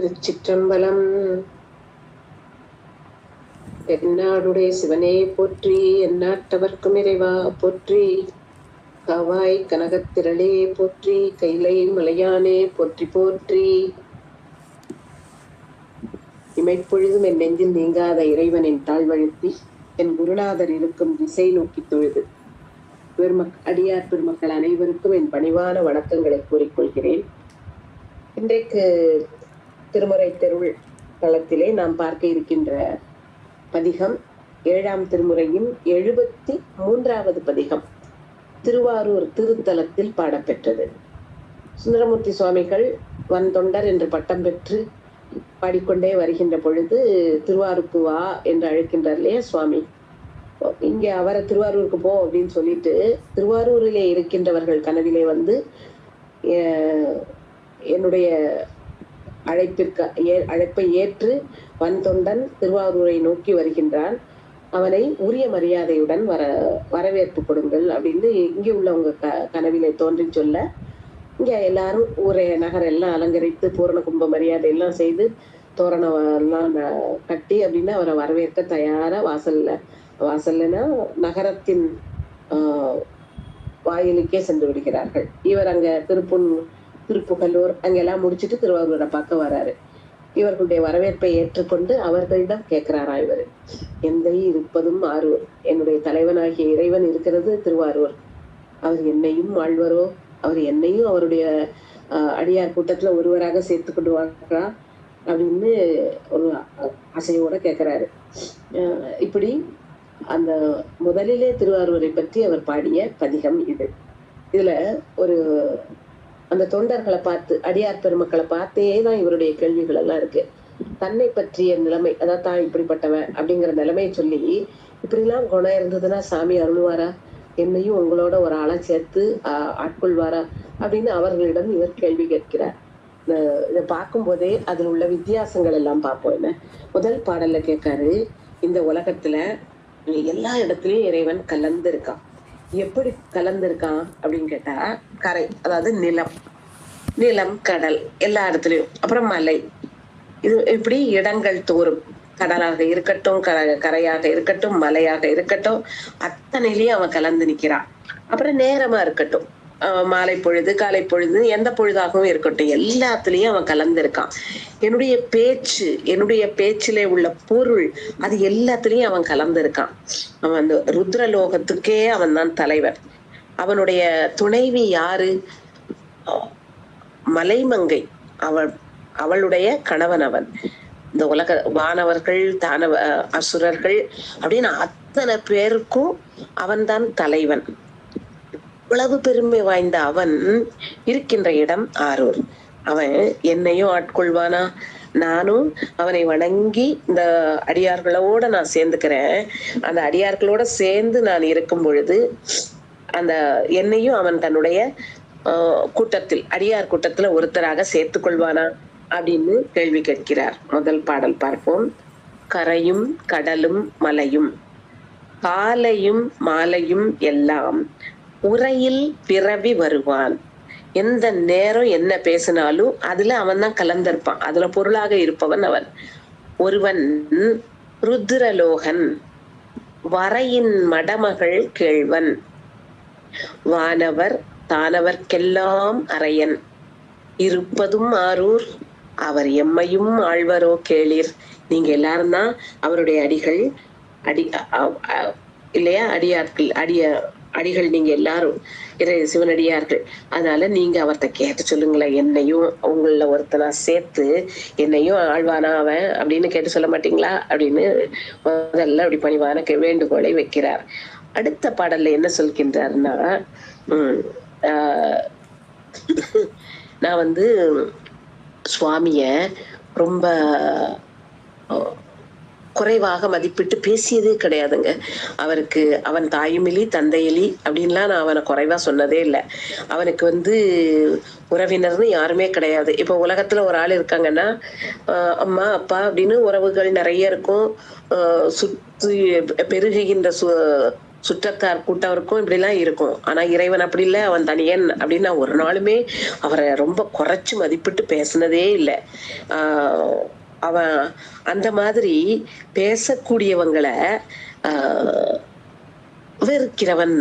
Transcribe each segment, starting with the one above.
திருச்சிற்றம்பலம். எந்நாடுடைய சிவனே போற்றி, எந்நாட்டவர்க்கும் இறைவா போற்றி, காவாய் கனகத்திரளே போற்றி, கைலை மலையானே போற்றி போற்றி. இமைப்பொழுதும் என் நெஞ்சில் நீங்காத இறைவனின் தாழ்வழுத்தி என் குருநாதர் இருக்கும் திசை நோக்கி தொழுது அடியார் பெருமக்கள் அனைவருக்கும் என் பணிவான வணக்கங்களை கூறிக்கொள்கிறேன். இன்றைக்கு திருமுறை தெருள் தளத்திலே நாம் பார்க்க இருக்கின்ற பதிகம் 7ஆம் திருமுறையின் 73வது பதிகம் திருவாரூர் திருத்தலத்தில் பாடப்பெற்றது. சுந்தரமூர்த்தி சுவாமிகள் வன்தொண்டர் என்று பட்டம் பெற்று பாடிக்கொண்டே வருகின்ற பொழுது திருவாரூருக்கு வா என்று அழைக்கின்றார் இல்லையா சுவாமி. இங்க அவரை திருவாரூருக்கு போ அப்படின்னு சொல்லிட்டு திருவாரூரிலே இருக்கின்றவர்கள் கனவிலே வந்து என்னுடைய அழைப்பை ஏற்று வன்தொண்டன் திருவாரூரை நோக்கி வருகின்றான், அவனை உரிய மரியாதையுடன் வரவேற்பு கொடுங்கள் அப்படின்னு இங்கே உள்ளவங்க கனவிலே தோன்றி சொல்ல, இங்க எல்லாரும் ஊரே நகரெல்லாம் அலங்கரித்து பூரண கும்ப மரியாதை எல்லாம் செய்து தோரணம் எல்லாம் கட்டி அப்படின்னு அவரை வரவேற்க தயாரா வாசல்னா நகரத்தின் வாயிலுக்கே சென்று விடுகிறார்கள். இவர் அங்க திருப்புகலூர் அங்கெல்லாம் முடிச்சுட்டு திருவாரூரை பார்க்க வராரு. இவர்களுடைய வரவேற்பை ஏற்றுக்கொண்டு அவர்களிடம் கேட்கிறாரா இவர், எந்தை இருப்பதும் ஆரூர், என்னுடைய தலைவனாகிய இறைவன் இருக்கிறது திருவாரூர், அவர் என்னையும் ஆழ்வரோ, அவர் என்னையும் அவருடைய அடியார் கூட்டத்துல ஒருவராக சேர்த்து கொண்டு வாரா அப்படின்னு ஒரு ஆசையோட கேட்கிறாரு. இப்படி அந்த முதலிலே திருவாரூரை பற்றி அவர் பாடிய பதிகம் இது. இதுல ஒரு அந்த தொண்டர்களை பார்த்து அடியார் பெருமக்களை பார்த்தே தான் இவருடைய கேள்விகள் எல்லாம் இருக்கு. தன்னை பற்றிய நிலைமை, அதாவது தான் இப்படிப்பட்டவன் அப்படிங்கிற நிலைமையை சொல்லி, இப்படிலாம் குணம் இருந்ததுன்னா சாமி அருள்வாரா, என்னையும் உங்களோட ஒரு ஆளை சேர்த்து ஆட்கொள்வாரா அப்படின்னு அவர்களிடம் இவர் கேள்வி கேட்கிறார். இதை பார்க்கும் போதே அதில் உள்ள வித்தியாசங்கள் எல்லாம் பார்ப்போம். என்ன முதல் பாடல்ல கேட்காரு, இந்த உலகத்துல எல்லா இடத்துலயும் இறைவன் கலந்து இருக்கான். எப்படி கலந்திருக்கான் அப்படின்னு கேட்டா, கரை அதாவது நிலம் கடல் எல்லா இடத்துலயும், அப்புறம் மலை, இது இப்படி இடங்கள் தோறும், கடலாக இருக்கட்டும் கரையாக இருக்கட்டும் மலையாக இருக்கட்டும் அத்தனையிலயும் அவன் கலந்து நிக்கிறான். அப்புறம் நேரமா இருக்கட்டும், மாலை பொழுது காலை பொழுது எந்த பொழுதாகவும் இருக்கட்டும் எல்லாத்துலயும் அவன் கலந்திருக்கான். என்னுடைய பேச்சிலே உள்ள பொருள் அது எல்லாத்துலயும் அவன் கலந்திருக்கான். அவன் அந்த ருத்ரலோகத்துக்கே அவன் தான் தலைவர். அவனுடைய துணைவி யாரு? மலைமங்கை, அவளுடைய கணவன் அவன். இந்த உலக வானவர்கள் அசுரர்கள் அப்படின்னு அத்தனை பேருக்கும் அவன் தான் தலைவன். இவ்வளவு பெருமை வாய்ந்த அவன் இருக்கின்ற இடம் ஆரூர். அவன் என்னையும் ஆட்கொள்வானா, நானும் அவனை வணங்கி இந்த அடியார்களோட நான் சேர்ந்துக்கிறேன். அந்த அடியார்களோட சேர்ந்து நான் இருக்கும் பொழுது அந்த என்னையும் அவன் தன்னுடைய கூட்டத்தில் அடியார் கூட்டத்துல ஒருத்தராக சேர்த்து கொள்வானா அப்படின்னு கேள்வி கேட்கிறார். முதல் பாடல் பார்ப்போம். கரையும் கடலும் மலையும் காலையும் மாலையும் எல்லாம் உரையில் பிறவி வருவான். எந்த நேரம் என்ன பேசினாலும் அதுல அவன் தான் கலந்திருப்பான், அதுல பொருளாக இருப்பவன் அவன். ஒருவன் ருத்ரலோகன், வரையின் மடமகள் கேள்வன், வானவர் தானவர்க்கெல்லாம் அரையன், இருப்பதும் ஆரூர், அவர் எம்மையும் ஆழ்வரோ கேளீர். நீங்க எல்லாரும் தான் அவருடைய அடிகள், இல்லையா, அடிகள் நீங்க எல்லாரும் சிவனடியார்கள். அதனால நீங்க அவர்கிட்ட கேட்டு சொல்லுங்களேன், என்னையும் உங்கள ஒருத்தனா சேர்த்து என்னையும் ஆழ்வானா அவன் அப்படின்னு கேட்டு சொல்ல மாட்டீங்களா அப்படின்னு முதல்ல அப்படி பணிவான வேண்டுகோளை வைக்கிறார். அடுத்த பாடல்ல என்ன சொல்கின்றார்னா, நான் வந்து சுவாமிய ரொம்ப குறைவாக மதிப்பிட்டு பேசியதே கிடையாதுங்க. அவருக்கு அவன் தாயுமிலி தந்தையிலி அப்படின்லாம் நான் அவனை குறைவா சொன்னதே இல்லை. அவனுக்கு வந்து உறவினர்னு யாருமே கிடையாது. இப்போ உலகத்துல ஒரு ஆள் இருக்காங்கன்னா அம்மா அப்பா அப்படின்னு உறவுகள் நிறைய இருக்கும். சுற்றி பெருகுகின்ற சுற்றத்தார் கூட்டவருக்கும் இப்படி எல்லாம் இருக்கும். ஆனா இறைவன் அப்படி இல்லை, அவன் தனியன் அப்படின்னு நான் ஒரு நாளுமே அவரை ரொம்ப குறைச்சு மதிப்பிட்டு பேசினதே இல்லை. அவன் அந்த மாதிரி பேசக்கூடியவங்களை வெறுக்கிறவன்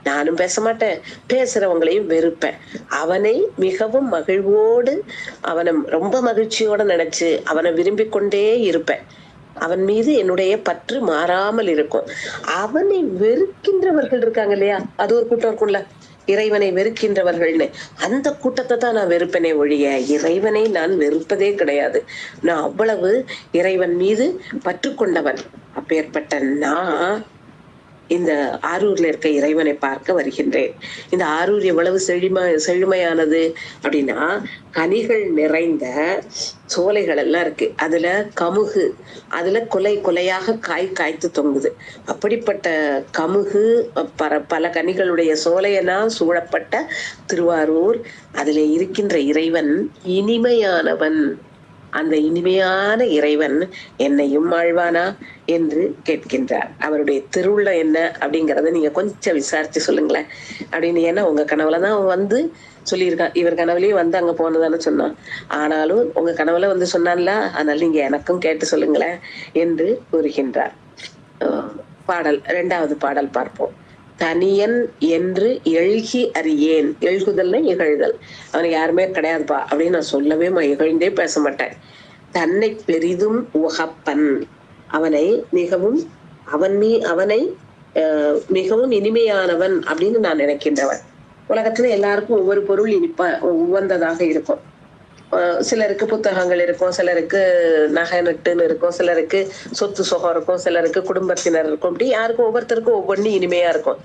நானும் பேச மாட்டேன், பேசுறவங்களையும் வெறுப்பேன். அவனை மிகவும் மகிழ்வோடு, அவனை ரொம்ப மகிழ்ச்சியோட நினைச்சு அவனை விரும்பிக் கொண்டே இருப்பேன். அவன் மீது என்னுடைய பற்று மாறாமல் இருக்கும். அவனை வெறுக்கின்றவர்கள் இருக்காங்க இல்லையா, அது ஒரு கூட்டம் இருக்கும்ல, இறைவனை வெறுக்கின்றவர்கள்னு. அந்த கூட்டத்தை தான் நான் வெறுப்பனே ஒழிய இறைவனை நான் வெறுப்பதே கிடையாது. நான் அவ்வளவு இறைவன் மீது பற்று கொண்டவன். அப்பேற்பட்ட நான் இந்த ஆரூர்ல இருக்க இறைவனை பார்க்க வருகின்றேன். இந்த ஆரூர் எவ்வளவு செழுமையானது அப்படின்னா, கனிகள் நிறைந்த சோலைகள் எல்லாம் இருக்கு. அதுல கமுகு, அதுல கொலையாக காய்த்து தொங்குது. அப்படிப்பட்ட கமுகு பல கனிகளுடைய சோலையெல்லாம் சூழப்பட்ட திருவாரூர். அதுல இருக்கின்ற இறைவன் இனிமையானவன். அந்த இனிமையான இறைவன் என்னையும் ஆழ்வானா என்று கேட்கின்றார். அவருடைய திருவுள்ள என்ன அப்படிங்கறத நீங்க கொஞ்சம் விசாரிச்சு சொல்லுங்களேன் அப்படின்னு. ஏன்னா உங்க கனவுலதான் அவன் வந்து சொல்லியிருக்கான். இவர் கனவுலயும் வந்து அங்க போனதானே சொன்னான். ஆனாலும் உங்க கனவுல வந்து சொன்னான்ல, அதனால நீங்க எனக்கும் கேட்டு சொல்லுங்களேன் என்று கூறுகின்றார். பாடல், 2வது பாடல் பார்ப்போம். தனியன் என்று எழுகி அறியேன். எழுகுதல்னா இகழ்தல். அவனுக்கு யாருமே கிடையாதுப்பா அப்படின்னு நான் சொல்லவே இகழ்ந்தே பேச மாட்டேன். தன்னை பெரிதும் உகப்பன், அவனை மிகவும் அவனை மிகவும் இனிமையானவன் அப்படின்னு நான் நினைக்கின்றவன். உலகத்துல எல்லாருக்கும் ஒவ்வொரு பொருள் உவந்ததாக இருக்கும். சிலருக்கு புத்தகங்கள் இருக்கும், சிலருக்கு நகை நட்டுன்னு இருக்கும், சிலருக்கு சொத்து சுகம் இருக்கும், சிலருக்கு குடும்பத்தினர் இருக்கும். அப்படி யாருக்கும் ஒவ்வொருத்தருக்கும் ஒவ்வொன்னு இனிமையா இருக்கும்.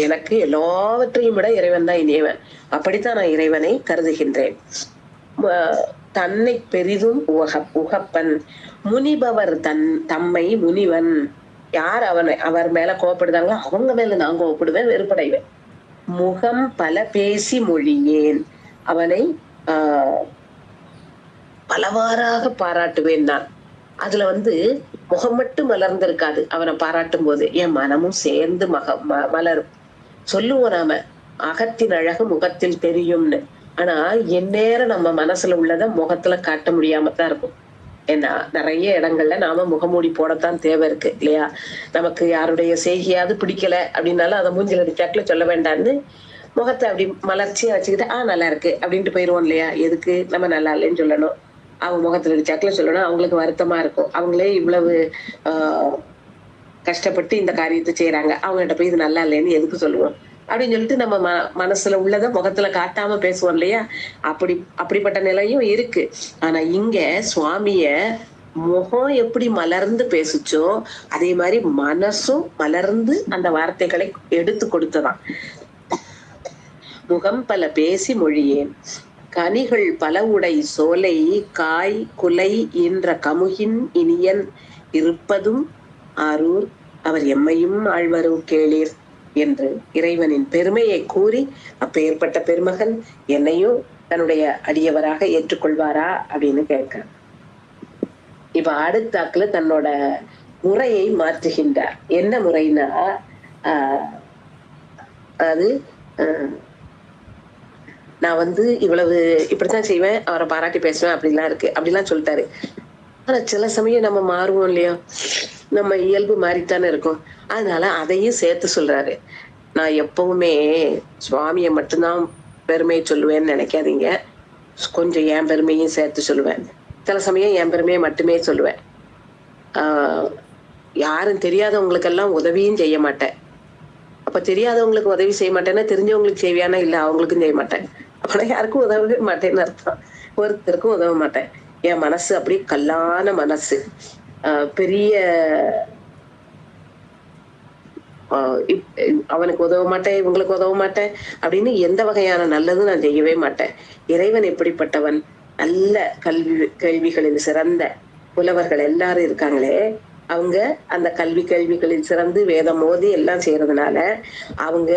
எனக்கு எல்லாவற்றையும் விட இறைவன் தான் இனியவன். அப்படித்தான் நான் இறைவனை கருதுகின்றேன். தன்னை பெரிதும் உகப்பன். முனிபவர் தம்மை முனிவன். யார் அவர் மேல கோவப்படுதாங்களோ அவங்க மேல நான் கோவப்படுவேன், வெறுப்படைவேன். முகம் பல பேசி மொழியேன். அவனை பலவாறாக பாராட்டுவேன் நான். அதுல வந்து முகம் மட்டும் மலர்ந்திருக்காது. அவனை பாராட்டும் போது என் மனமும் சேர்ந்து மலரும். சொல்லுவோம் நாம, அகத்தின் அழகு முகத்தில் தெரியும்னு. ஆனா எந்நேரம் நம்ம மனசுல உள்ளத முகத்துல காட்ட முடியாம தான் இருக்கும். ஏன்னா நிறைய இடங்கள்ல நாம முகமூடி போடத்தான் தேவை இருக்கு இல்லையா. நமக்கு யாருடைய செய்கையாவது பிடிக்கல அப்படின்னாலும் அதை மூஞ்சில அடிச்சாக்குல சொல்ல வேண்டாம்னு முகத்தை அப்படி மலர்ச்சியா வச்சுக்கிட்டு நல்லா இருக்கு அப்படின்ட்டு போயிருவோம் இல்லையா. எதுக்கு நம்ம நல்லா இல்லைன்னு சொல்லணும், அவங்க முகத்துல அடிச்சாக்குல சொல்லணும். அவங்களுக்கு வருத்தமா இருக்கும். அவங்களே இவ்வளவு கஷ்டப்பட்டு இந்த காரியத்தை செய்யறாங்க, அவங்ககிட்ட போய் இது நல்லா இல்லைன்னு எதுக்கு சொல்லுவோம் அப்படின்னு சொல்லிட்டு நம்ம மனசுல உள்ளத முகத்துல காட்டாம பேசுவோம் இல்லையா. அப்படிப்பட்ட நிலையும் இருக்கு. ஆனா இங்க சுவாமிய முகம் எப்படி மலர்ந்து பேசுச்சோ அதே மாதிரி மனசும் மலர்ந்து அந்த வார்த்தைகளை எடுத்து கொடுத்ததான். முகம் பல பேசி மொழியேன். கனிகள் பல உடை சோலை காய் குலை என்ற கமுகின் இனியன் இருப்பதும் ஆரூர் அவர் எம்மையும் ஆழ்வரோ கேளீர் என்று இறைவனின் பெருமையை கூறி, அப்பேற்பட்ட பெருமகன் என்னையும் தன்னுடைய அடியவராக ஏற்றுக்கொள்வாரா அப்படின்னு கேட்க, இப்ப அடுத்தாக்குல தன்னோட முறையை மாற்றுகின்றார். என்ன முறைனா, அது நான் வந்து இவ்வளவு இப்படித்தான் செய்வேன், அவரை பாராட்டி பேசுவேன் அப்படிலாம் இருக்கு அப்படிலாம் சொல்லிட்டாரு. ஆனா சில சமயம் நம்ம மாறுவோம் இல்லையா, நம்ம இயல்பு மாறித்தானே இருக்கும். அதனால அதையும் சேர்த்து சொல்றாரு. நான் எப்பவுமே சுவாமியை மட்டும்தான் பெருமையை சொல்லுவேன்னு நினைக்காதீங்க, கொஞ்சம் என் பெருமையும் சேர்த்து சொல்லுவேன். சில சமயம் என் பெருமையை மட்டுமே சொல்லுவேன். யாரும் தெரியாதவங்களுக்கெல்லாம் உதவியும் செய்ய மாட்டேன். அப்ப தெரியாதவங்களுக்கு உதவி செய்ய மாட்டேன்னா தெரிஞ்சவங்களுக்கு செய்வியானா இல்ல, அவங்களுக்கும் செய்ய மாட்டேன். ஆனா யாருக்கும் உதவவே மாட்டேன்னு அர்த்தம். ஒருத்தருக்கும் உதவ மாட்டேன். என் மனசு அப்படி கல்லான மனசு. பெரிய அவனுக்கு உதவ மாட்டேன், இவங்களுக்கு உதவ மாட்டேன் அப்படின்னு எந்த வகையான நல்லதும் நான் செய்யவே மாட்டேன். இறைவன் எப்படிப்பட்டவன், நல்ல கேள்விகளில் சிறந்த புலவர்கள் எல்லாரும் இருக்காங்களே, அவங்க அந்த கேள்விகளில் சிறந்து வேதம் ஓதி எல்லாம் செய்யறதுனால அவங்க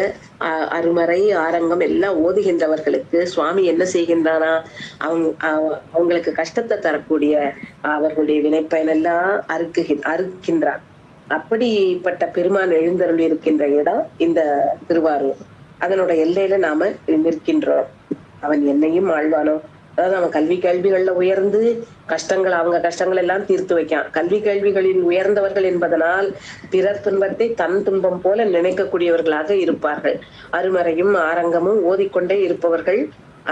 அருமறை ஆரங்கம் எல்லாம் ஓதுகின்றவர்களுக்கு சுவாமி என்ன செய்கின்றானா, அவங்களுக்கு கஷ்டத்தை தரக்கூடிய அவர்களுடைய வினைப்பயனெல்லாம் அறுக்கின்றான். அப்படிப்பட்ட பெருமான் எழுந்தருள் இருக்கின்ற இடம் இந்த திருவாரூர். அதனோட எல்லையில நாம நிற்கின்றோம். அவன் என்னையும் ஆழ்வானோ. அதாவது அவன் கல்வி கேள்விகள்ல உயர்ந்து கஷ்டங்கள், அவங்க கஷ்டங்கள் எல்லாம் தீர்த்து வைக்கான். கல்வி கேள்விகளில் உயர்ந்தவர்கள் என்பதனால் பிறர் துன்பத்தை தன் துன்பம் போல நினைக்கக்கூடியவர்களாக இருப்பார்கள். அருமறையும் ஆரங்கமும் ஓதிக்கொண்டே இருப்பவர்கள்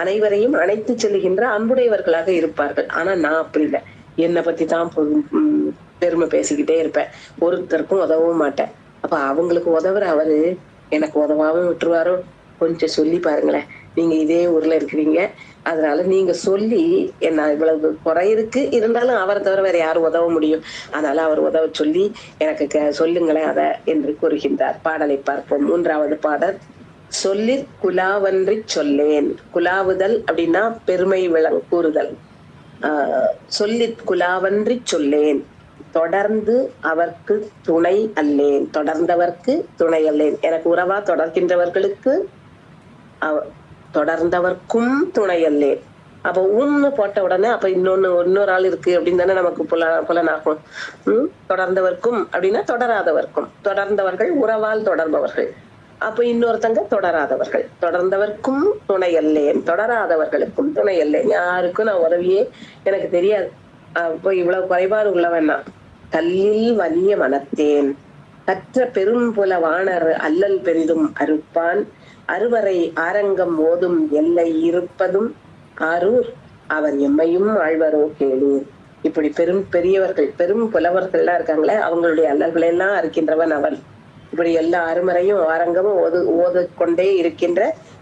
அனைவரையும் அழைத்து செல்லுகின்ற அன்புடையவர்களாக இருப்பார்கள். ஆனா நான் அப்படி இல்லை. என்னை பத்தி தான் பெருமை பேசிக்கிட்டே இருப்பேன். ஒருத்தருக்கும் உதவவும் மாட்டேன். அப்ப அவங்களுக்கு உதவுற அவரு எனக்கு உதவாம விட்டுருவாரோ? கொஞ்சம் சொல்லி பாருங்களேன். நீங்க இதே ஊர்ல இருக்கிறீங்க, அதனால நீங்க சொல்லி என்ன இவ்வளவு குறை இருக்கு, இருந்தாலும் அவரை தவிர வேற யாரும் உதவ முடியும். அதனால அவர் உதவ சொல்லி எனக்கு சொல்லுங்களேன் அத என்று கூறுகின்றார். பாடலை பார்ப்போம். 3வது பாடல். சொல்லி குலாவன்றி சொல்லேன். குலாவுதல் அப்படின்னா பெருமை கூறுதல். சொல்லி குலாவன்றி சொல்லேன். தொடர்ந்து அவர்க்கு துணை அல்லேன். தொடர்ந்தவர்க்கு துணை அல்லேன். எனக்கு உறவா தொடர்கின்றவர்களுக்கு தொடர்ந்தவர்க்கும் துணை அல்லேன். அப்ப உன்னு போட்ட உடனே அப்ப இன்னொரு ஆள் இருக்கு அப்படின்னு தானே நமக்கு புலனாகும். தொடர்ந்தவர்க்கும் அப்படின்னா தொடராதவர்க்கும். தொடர்ந்தவர்கள் உறவால் தொடர்பவர்கள். அப்ப இன்னொருத்தங்க தொடராதவர்கள். தொடர்ந்தவர்க்கும் துணை அல்லேன், தொடராதவர்களுக்கும் துணை அல்லேன். யாருக்கும் நான் உதவியே எனக்கு தெரியாது. அப்போ இவ்வளவு குறைபாடு உள்ளவன் நான். கல்லில் வலிய மனத்தேன் கற்ற பெரும் புல வாணர் அல்லல் பெரிதும் அறுப்பான். அறுவரை ஆரங்கம் ஓதும் எல்லை இருப்பதும் ஆரூர் அவர் எம்மையும் ஆழ்வரோ கேளீர். இப்படி பெரியவர்கள் பெரும் புலவர்கள்லாம் இருக்காங்களே, அவங்களுடைய அல்லல்களை எல்லாம் அறுக்கின்றவன் அவன். இப்படி எல்லா அருமறையும் ஆரங்கமும் ஓதிக்கொண்டே இருக்கின்ற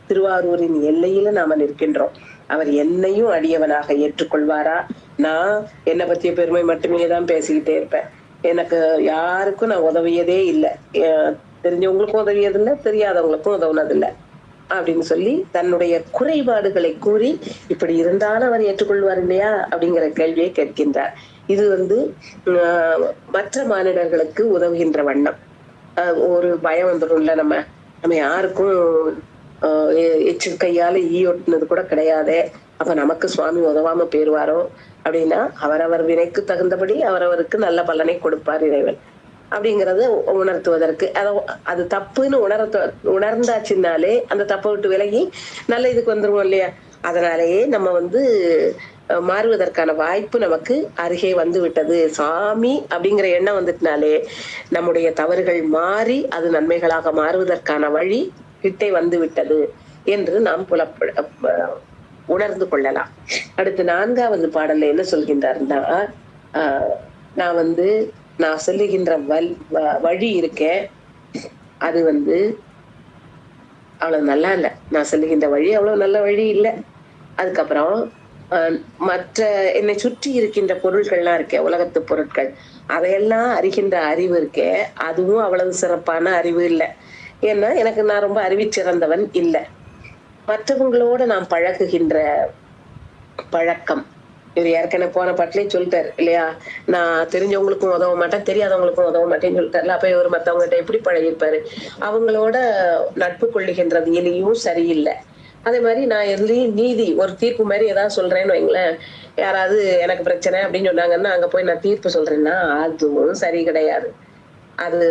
திருவாரூரின் எல்லையில நாம நிற்கின்றோம். அவர் என்னையும் அடியவனாக ஏற்றுக்கொள்வாரா? நான் என்னை பத்திய பெருமை மட்டுமே தான் பேசிக்கிட்டே இருப்பேன். எனக்கு யாருக்கும் நான் உதவியதே இல்லை. தெரிஞ்சவங்களுக்கும் உதவியதில்லை, தெரியாதவங்களுக்கும் உதவுனதில்லை அப்படின்னு சொல்லி தன்னுடைய குறைபாடுகளை கூறி இப்படி இருந்தாலும் அவர் ஏற்றுக்கொள்வார் இல்லையா அப்படிங்கிற கேள்வியை கேட்கின்றார். இது மற்ற மானிடர்களுக்கு உதவுகின்ற வண்ணம். ஒரு பயம் வந்துடும்ல, நம்ம யாருக்கும் எச்சரிக்கையால ஒட்டினது கூட கிடையாது. அப்ப நமக்கு சுவாமி உதவாம போயிருவாரோ அப்படின்னா, அவரவர் வினைக்கு தகுந்தபடி அவரவருக்கு நல்ல பலனை கொடுப்பார் இறைவன் அப்படிங்கறத உணர்த்துவதற்கு. அது தப்புன்னு உணர்ந்தாச்சுன்னாலே அந்த தப்பை விட்டு விலகி நல்ல இதுக்கு வந்துருவோம் இல்லையா? அதனாலேயே நம்ம மாறுவதற்கான வாய்ப்பு நமக்கு அருகே வந்து விட்டது. சாமி அப்படிங்கிற எண்ணம் வந்துட்டுனாலே நம்முடைய தவறுகள் மாறி அது நன்மைகளாக மாறுவதற்கான வழி கிட்டே வந்து விட்டது என்று நாம் உணர்ந்து கொள்ளலாம். அடுத்து 4வது பாடல்ல என்ன சொல்கின்றார்னா, நான் சொல்லுகின்ற வழி இருக்கேன், அது அவ்வளவு நல்லா இல்ல. நான் சொல்லுகின்ற வழி அவ்வளவு நல்ல வழி இல்லை. அதுக்கப்புறம் மற்ற என்னை சுற்றி இருக்கின்ற பொருட்கள்லாம் இருக்கே, உலகத்து பொருட்கள், அதையெல்லாம் அறிகின்ற அறிவு இருக்கே, அதுவும் அவ்வளவு சிறப்பான அறிவு இல்லை. ஏன்னா நான் ரொம்ப அறிவிச்சிறந்தவன் இல்லை. மற்றவங்களோட நாம் பழகுகின்ற பழக்கம், இவர் ஏற்கனவே போன பாட்டிலே சொல்லிட்டாரு இல்லையா? நான் தெரிஞ்சவங்களுக்கும் உதவ மாட்டேன், தெரியாதவங்களுக்கும் உதவ மாட்டேன்னு சொல்லிட்டாருல. அப்ப இவர் மத்தவங்ககிட்ட எப்படி பழகிருப்பாரு? அவங்களோட நட்பு கொள்ளுகின்றது எலியும் சரியில்லை. அதே மாதிரி நான் எதுலயும் நீதி ஒரு தீர்ப்பு மாதிரி ஏதாவது சொல்றேன்னு வைங்களேன், யாராவது எனக்கு பிரச்சனை அப்படின்னு சொன்னாங்கன்னா அங்க போய் நான் தீர்ப்பு சொல்றேன்னா அதுவும் சரி கிடையாது. அது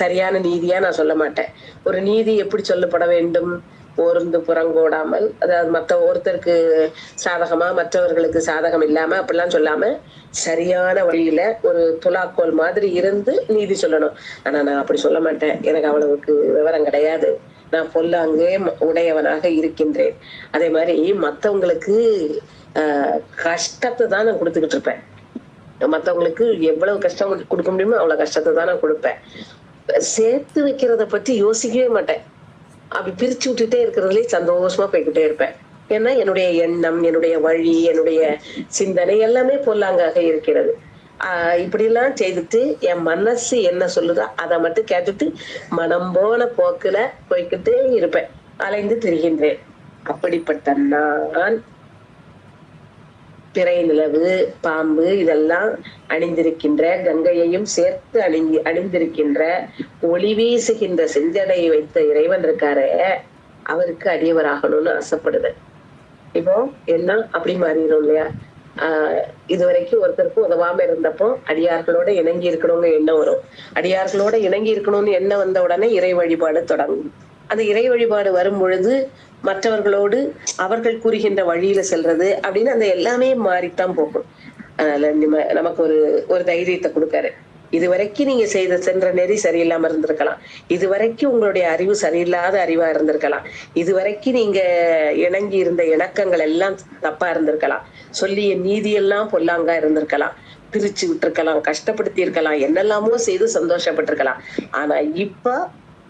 சரியான நீதியா நான் சொல்ல மாட்டேன். ஒரு நீதி எப்படி சொல்லப்பட வேண்டும்? ஓர்ந்து புறங்கோடாமல், அதாவது ஒருத்தருக்கு சாதகமா மற்றவர்களுக்கு சாதகம் இல்லாம அப்படிலாம் சொல்லாம சரியான வழியில ஒரு துலாக்கோல் மாதிரி இருந்து நீதி சொல்லணும். ஆனா நான் அப்படி சொல்ல மாட்டேன். எனக்கு அவ்வளவுக்கு விவரம் கிடையாது. நான் பொல்லாங்கே உடையவனாக இருக்கின்றேன். அதே மாதிரி மத்தவங்களுக்கு கஷ்டத்தை தான் நான் கொடுத்துக்கிட்டு இருப்பேன். மத்தவங்களுக்கு எவ்வளவு கஷ்டம் கொடுக்க முடியுமோ அவ்வளவு கஷ்டத்தை தான் நான் கொடுப்பேன். சேர்த்து வைக்கிறத பத்தி யோசிக்கவே மாட்டேன். அப்படி பிரிச்சு விட்டுட்டே இருக்கிறதுலயே சந்தோஷமா போய்கிட்டே இருப்பேன். ஏன்னா என்னுடைய எண்ணம், என்னுடைய வழி, என்னுடைய சிந்தனை எல்லாமே பொல்லாங்காக இருக்கிறது. இப்படி எல்லாம் செய்துட்டு என் மனசு என்ன சொல்லுதோ அதை மட்டும் கேட்டுட்டு மனம் போன போக்குல போய்கிட்டே இருப்பேன், அலைந்து திரிகின்றேன். அப்படிப்பட்ட நான் பிறை நிலவு, பாம்பு இதெல்லாம் அணிந்திருக்கின்ற, கங்கையையும் சேர்த்து அணிந்திருக்கின்ற, ஒளி வீசுகின்ற செஞ்சடையை வைத்த இறைவன் இருக்காரு, அவருக்கு அடியவராகணும்னு ஆசைப்படுது. இப்போ எல்லாம் அப்படி மாறிடும் இல்லையா? இதுவரைக்கும் ஒருத்தருக்கும் உதவாம இருந்தப்போ அடியார்களோட இணங்கி இருக்கணும்னு எண்ணம் வரும். அடியார்களோட இணங்கி இருக்கணும்னு எண்ணம் வந்த உடனே இறை வழிபாடு தொடங்கும். அந்த இறை வழிபாடு வரும் பொழுது மற்றவர்களோடு அவர்கள் கூறுகின்ற வழியில செல்றது அப்படின்னு அந்த எல்லாமே மாறித்தான் போகும். அதனால நமக்கு ஒரு தைரியத்தை கொடுக்காரு. இதுவரைக்கும் நீங்க சென்ற நெறி சரியில்லாம இருந்திருக்கலாம். இதுவரைக்கும் உங்களுடைய அறிவு சரியில்லாத அறிவா இருந்திருக்கலாம். இதுவரைக்கும் நீங்க இணங்கி இருந்த இணக்கங்கள் எல்லாம் தப்பா இருந்திருக்கலாம். சொல்லிய நீதி எல்லாம் பொல்லாங்கா இருந்திருக்கலாம். பிரிச்சு விட்டுருக்கலாம், கஷ்டப்படுத்தி இருக்கலாம், என்னெல்லாமோ செய்து சந்தோஷப்பட்டிருக்கலாம். ஆனா இப்ப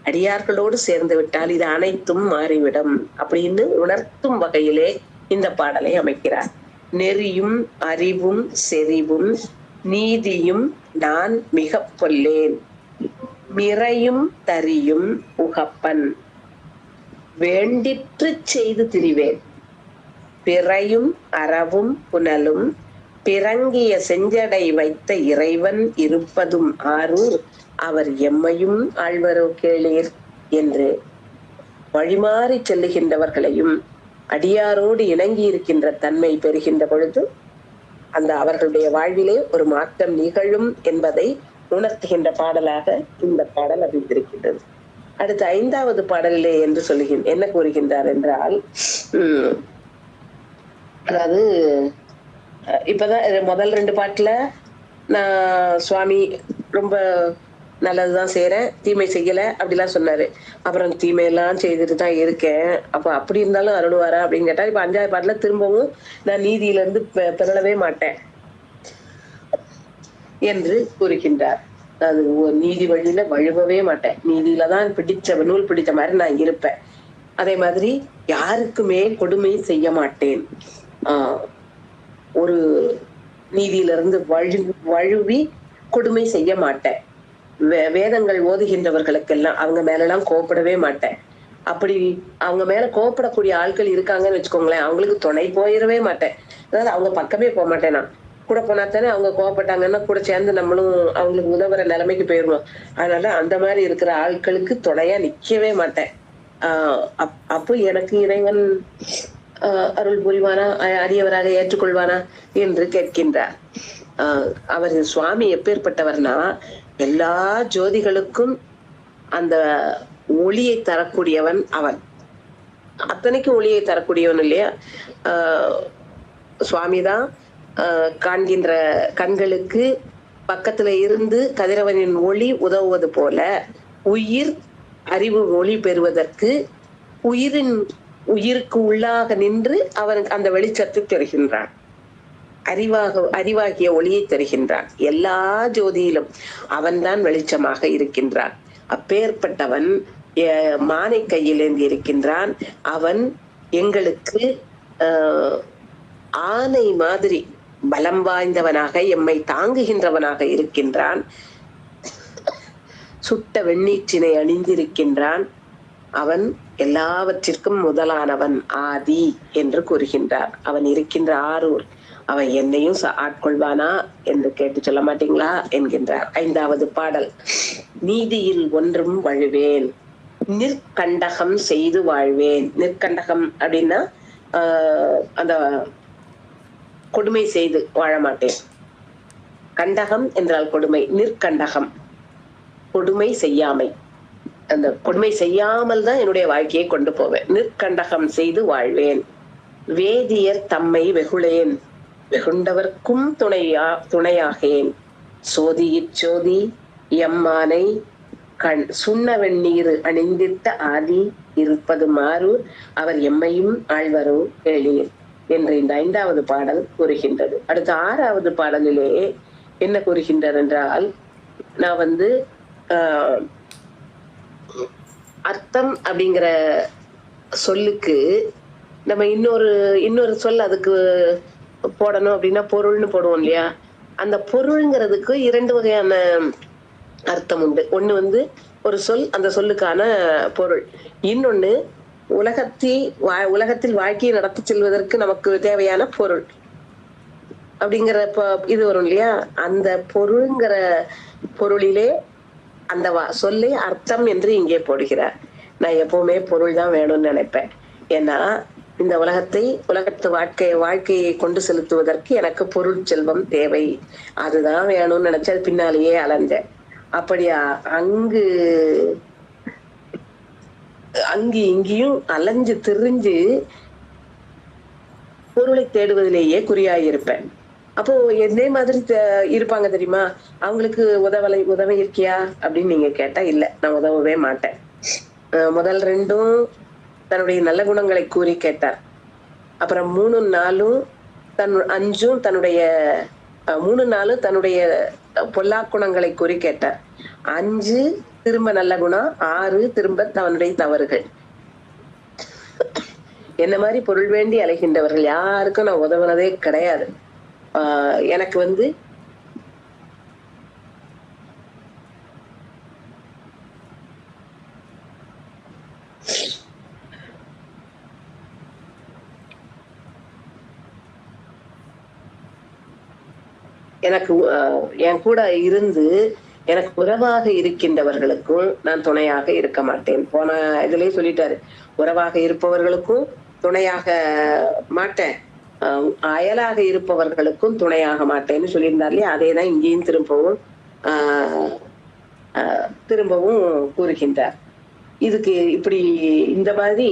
அடியார்களோடு சேர்ந்து விட்டால் இது அனைத்தும் மாறிவிடும் அப்படின்னு உணர்த்தும் வகையிலே இந்த பாடலை அமைக்கிறார். நெறியும் அறிவும் செறிவும் நீதியும் நான் மிக பொல்லேன், மிறையும் தரியும் உகப்பன், வேண்டிற்று செய்து திரிவேன், பிறையும் அறவும் புனலும் பிறங்கிய செஞ்சடை வைத்த இறைவன் இருப்பதும் ஆரூர், அவர் எம்மையும் ஆழ்வரோ கேளீர் என்று வழிமாறி செல்லுகின்றவர்களையும் அடியாரோடு இணங்கி இருக்கின்ற தன்மை பெறுகின்ற பொழுது அந்த அவர்களுடைய வாழ்விலே ஒரு மாற்றம் நிகழும் என்பதை உணர்த்துகின்ற பாடலாக இந்த பாடல் அமைந்திருக்கின்றது. அடுத்த 5வது பாடலிலே என்று என்ன கூறுகின்றார் என்றால், அதாவது இப்பதான் முதல் 2 பாட்டுல நான் சுவாமி ரொம்ப நல்லதுதான் செய்யறேன், தீமை செய்யல அப்படிலாம் சொன்னாரு. அப்புறம் தீமையெல்லாம் செய்துட்டு தான் இருக்கேன், அப்ப அப்படி இருந்தாலும் அருள்வாரா அப்படின்னு கேட்டா, இப்ப 5வது பாட்டுல திரும்பவும் நான் நீதியில இருந்து பிறழவே மாட்டேன் என்று கூறுகின்றார். அது நீதி வழியில வழுவவே மாட்டேன், நீதியில தான் நூல் பிடிச்ச மாதிரி நான் இருப்பேன். அதே மாதிரி யாருக்குமே கொடுமை செய்ய மாட்டேன், ஒரு நீதியிலிருந்து வழுவி கொடுமை செய்ய மாட்டேன். வேதங்கள் ஓதுகின்றவர்களுக்கெல்லாம் அவங்க மேலெல்லாம் கோபப்படவே மாட்டேன். அப்படி அவங்க மேல கோபப்படக்கூடிய ஆட்கள் இருக்காங்கன்னு வச்சுக்கோங்களேன், அவங்களுக்கு துணை போயிடவே மாட்டேன். அதாவது அவங்க பக்கமே போக மாட்டேன். நான் கூட போனா தானே அவங்க கோபப்பட்டாங்கன்னா கூட சேர்ந்து நம்மளும் அவங்களுக்கு உதவுற நிலைமைக்கு போயிருவோம். அதனால அந்த மாதிரி இருக்கிற ஆட்களுக்கு துணையா நிக்கவே மாட்டேன். அப்போ எனக்கு இறைவன் அருள் புரிவானா, அரியவராக ஏற்றுக்கொள்வானா என்று கேட்கின்றார். அவர் சுவாமி எப்பேற்பட்டவர்னா, எல்லா ஜோதிகளுக்கும் அந்த ஒளியை தரக்கூடியவன் அவன். அத்தனைக்கும் ஒளியை தரக்கூடியவன் இல்லையா? சுவாமிதான் காண்கின்ற கண்களுக்கு பக்கத்துல இருந்து கதிரவனின் ஒளி உதவுவது போல உயிர் அறிவு ஒளி பெறுவதற்கு உயிருக்கு உள்ளாக நின்று அவனுக்கு அந்த வெளிச்சத்தை தருகின்றான். அறிவாகிய ஒளியை தருகின்றான். எல்லா ஜோதியிலும் அவன்தான் வெளிச்சமாக இருக்கின்றான். அப்பேற்பட்டவன் மானை கையில் ஏந்தி இருக்கின்றான். அவன் எங்களுக்கு ஆனை மாதிரி பலம் வாய்ந்தவனாக எம்மை தாங்குகின்றவனாக இருக்கின்றான். சுட்ட வெண்ணீற்றினை அணிந்திருக்கின்றான். அவன் எல்லாவற்றிற்கும் முதலானவன், ஆதி என்று கூறுகின்றார். அவன் இருக்கின்ற ஆரூர், அவன் என்னையும் ஆட்கொள்வானா என்று கேட்டு சொல்ல மாட்டீங்களா என்கின்றார். 5வது பாடல். நீதியில் ஒன்றும் வழுவேன், நிற்கண்டகம் செய்து வாழ்வேன். நிற்கண்டகம் அப்படின்னா அந்த கொடுமை செய்து வாழ மாட்டேன். கண்டகம் என்றால் கொடுமை, நிற்கண்டகம் கொடுமை செய்யாமை. அந்த கொடுமை செய்யாமல் தான் என்னுடைய வாழ்க்கையை கொண்டு போவேன். நிற்கண்டகம் செய்து வாழ்வேன். வேதியர் தம்மை வெகுளேன், வெகுண்டவர்க்கும் துணையாகேன். சோதியிச்சோதி எம்மானை சுண்ண வெண்ணீர் அணிந்திட்ட ஆதி இருப்பது மாரூர், அவர் எம்மையும் ஆழ்வரோ கேளீர் என்று இந்த 5வது பாடல் கூறுகின்றது. அடுத்த 6வது பாடலிலே என்ன கூறுகின்றது என்றால், நான் அர்த்தம் அப்படிங்கிற சொல்லுக்கு நம்ம இன்னொரு சொல் அதுக்கு போடணும் அப்படின்னா பொருள்னு போடுவோம் இல்லையா? அந்த பொருள்ங்கிறதுக்கு 2 வகையான அர்த்தம் உண்டு. ஒண்ணு ஒரு சொல், அந்த சொல்லுக்கான பொருள். இன்னொன்னு உலகத்தில் வாழ்க்கையை நடத்தி செல்வதற்கு நமக்கு தேவையான பொருள் அப்படிங்கிற இது வரும் இல்லையா? அந்த பொருள்ங்கிற பொருளிலே அந்த சொல்லை அர்த்தம் என்று இங்கே போடுகிறார். நான் எப்பவுமே பொருள் தான் வேணும்னு நினைப்பேன். ஏன்னா இந்த உலகத்து வாழ்க்கையை கொண்டு செலுத்துவதற்கு எனக்கு பொருள் செல்வம் தேவை, அதுதான் வேணும்னு நினைச்சு அது பின்னாலேயே அலைஞ்சேன். அப்படியா அங்கு இங்கேயும் அலைஞ்சு திரிஞ்சு பொருளை தேடுவதிலேயே குறியாயிருப்பேன். அப்போ இதே மாதிரி இருப்பாங்க தெரியுமா, அவங்களுக்கு உதவ இருக்கியா அப்படின்னு நீங்க கேட்டா இல்ல, நான் உதவவே மாட்டேன். முதல் 2ம் தன்னுடைய நல்ல குணங்களை கூறி கேட்டார். அப்புறம் 3ம் 4ம் 5ம் தன்னுடைய 3 4 தன்னுடைய பொல்லா குணங்களை கூறி கேட்டார். 5 திரும்ப நல்ல குணம், 6 திரும்ப தன்னுடைய தவறுகள். என்ன மாதிரி பொருள் வேண்டி அலைகின்றவர்கள் யாருக்கும் நான் உதவுனதே கிடையாது. எனக்கு எனக்கு என் கூட இருந்து எனக்கு உறவாக இருக்கின்றவர்களுக்கும் நான் துணையாக இருக்க மாட்டேன். போன இதுலயே சொல்லிட்டாரு, உறவாக இருப்பவர்களுக்கும் துணையாக மாட்டேன், அயலாக இருப்பவர்களுக்கும் துணையாக மாட்டேன்னு சொல்லியிருந்தார் இல்லையா, அதேதான் இங்கேயும் திரும்பவும் கூறுகின்றார். இதுக்கு இப்படி இந்த மாதிரி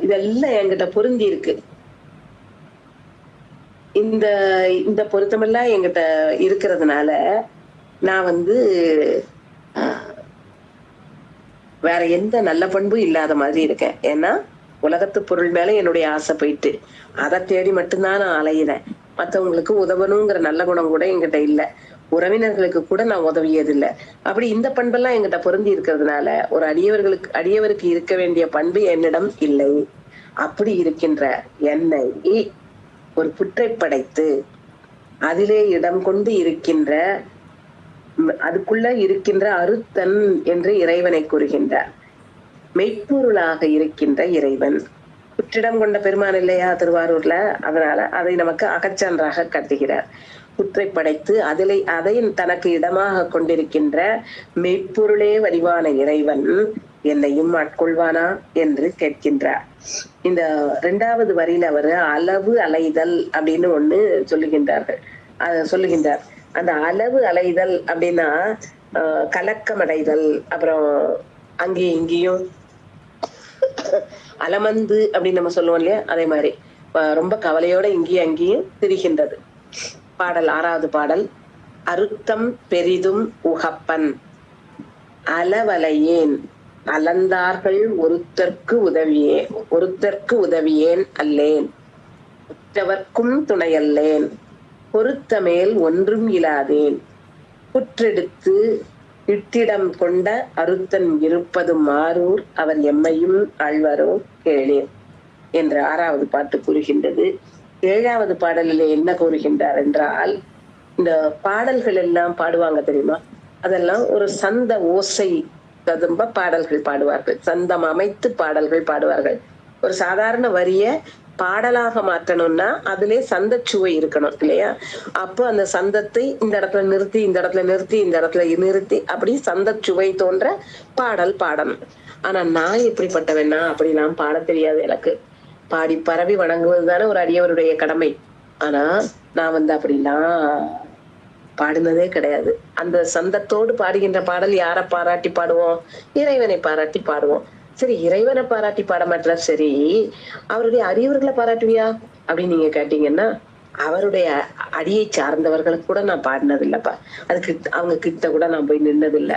இதெல்லாம் என்கிட்ட பொருந்தி இருக்கு. இந்த பொருத்தமெல்லாம் என்கிட்ட இருக்கிறதுனால நான் வேற எந்த நல்ல பண்பும் இல்லாத மாதிரி இருக்கேன். ஏன்னா உலகத்து பொருள் மேல என்னுடைய ஆசை போயிட்டு அதை தேடி மட்டும்தான் நான் அலையிறேன். மத்தவங்களுக்கு உதவணுங்கிற நல்ல குணம் கூட என்கிட்ட இல்ல, உறவினர்களுக்கு கூட நான் உதவியது இல்லை. அப்படி இந்த பண்பெல்லாம் என்கிட்ட பொருந்தி இருக்கிறதுனால ஒரு அடியவருக்கு இருக்க வேண்டிய பண்பு என்னிடம் இல்லை. அப்படி இருக்கின்ற என்னை ஒரு புற்றை படைத்து அதிலே இடம் கொண்டு இருக்கின்ற அதுக்குள்ள இருக்கின்ற அருத்தன் என்று இறைவனை கூறுகின்றார். மெய்ப்பொருளாக இருக்கின்ற இறைவன் புற்றிடம் கொண்ட பெருமான் இல்லையா திருவாரூர்ல, அதனால அதை நமக்கு அகச்சான்றாக காட்டுகிறார். புற்றை படைத்து அதை தனக்கு இடமாக கொண்டிருக்கின்ற மெய்ப்பொருளே வடிவான இறைவன் என்னையும் ஆட்கொள்வானா என்று கேட்கின்றார். இந்த 2வது வரியில அவர் அளவு அலைதல் அப்படின்னு ஒண்ணு சொல்லுகின்றார். அந்த அளவு அலைதல் அப்படின்னா கலக்கமடைதல், அப்புறம் அங்கேயும் இங்கேயும் அலமந்து அப்படின்னு நம்ம சொல்லுவோம் இல்லையா, அதே மாதிரி ரொம்ப கவலையோட இங்கேயும் அங்கேயும் திரிகின்றது. பாடல் 6வது பாடல். அருத்தம் பெரிதும் உகப்பன் அளவலையேன் அளந்தார்கள் ஒருத்தர்க்கு உதவியேன் அல்லேன் உற்றவர்க்கும் துணையல்லேன் பொருத்தமேல் ஒன்றும் இலாதேன் புற்றெடுத்து இட்டிடம் கொண்ட அருத்தன் இருப்பதும் மாறூர் அவர் எம்மையும் ஆழ்வாரோ கேளேன் என்ற 6வது பாட்டு கூறுகின்றது. 7வது பாடலிலே என்ன கூறுகின்றார் என்றால், இந்த பாடல்கள் எல்லாம் பாடுவாங்க தெரியுமா, அதெல்லாம் ஒரு சந்த ஓசை ததும்ப பாடல்கள் பாடுவார்கள், சந்தம் அமைத்து பாடல்கள் பாடுவார்கள். ஒரு சாதாரண வரிய பாடலாக மாற்றணும்னா அதுல சந்த சுவை இருக்கணும் இல்லையா. அப்போ அந்த சந்தத்தை இந்த இடத்துல நிறுத்தி இந்த இடத்துல நிறுத்தி இந்த இடத்துல நிறுத்தி அப்படி சந்த சுவை தோன்ற பாடல் பாடணும். ஆனா நான் எப்படிப்பட்டவன்னா அப்படிலாம் பாட தெரியாது எனக்கு. பாடி பரவி வணங்குவது தானே ஒரு அடியவருடைய கடமை. ஆனா நான் அப்படிலாம் பாடினதே கிடையாது. அந்த சந்தத்தோடு பாடுகின்ற பாடல் யாரை பாராட்டி பாடுவோம்? இறைவனை பாராட்டி பாடுவோம். சரி, இறைவனை பாராட்டி பாட மாட்டா, சரி அவருடைய அடியவர்களை பாராட்டுவியா அப்படின்னு நீங்க கேட்டீங்கன்னா, அவருடைய அடியை சார்ந்தவர்களுக்கு கூட நான் பாடினது இல்லப்பா. அதுக்கு அவங்க கிட்ட கூட நான் போய் நின்னது இல்லை.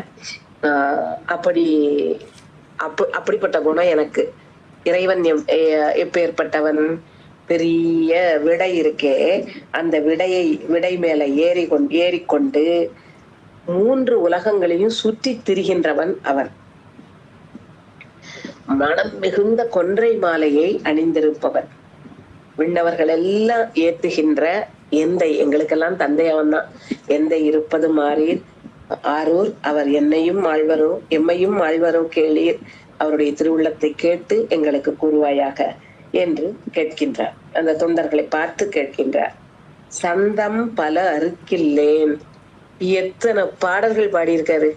அப்படிப்பட்ட குணம் எனக்கு. இறைவன் எப்பேற்பட்டவன், பெரிய விடை இருக்கே, அந்த விடை மேல ஏறிக்கொண்டு 3 உலகங்களையும் சுற்றி திரிகின்றவன் அவன். மனம் மிகுந்த கொன்றை மாலையை அணிந்திருப்பவன், விண்ணவர்கள் எல்லாம் ஏத்துகின்ற எந்தை, எங்களுக்கெல்லாம் தந்தை அவன் தான். எந்தை இருப்பது மாறீர் ஆரூர் அவர் எம்மையும் ஆழ்வரோ கேளீர், அவருடைய திருவுள்ளத்தை கேட்டு எங்களுக்கு கூறுவாயாக என்று கேட்கின்றார். அந்த தொண்டர்களை பார்த்து கேட்கின்றார். சந்தம் பல அறுக்கில்லேன். எத்தனை பாடல்கள் பாடியிருக்காரு.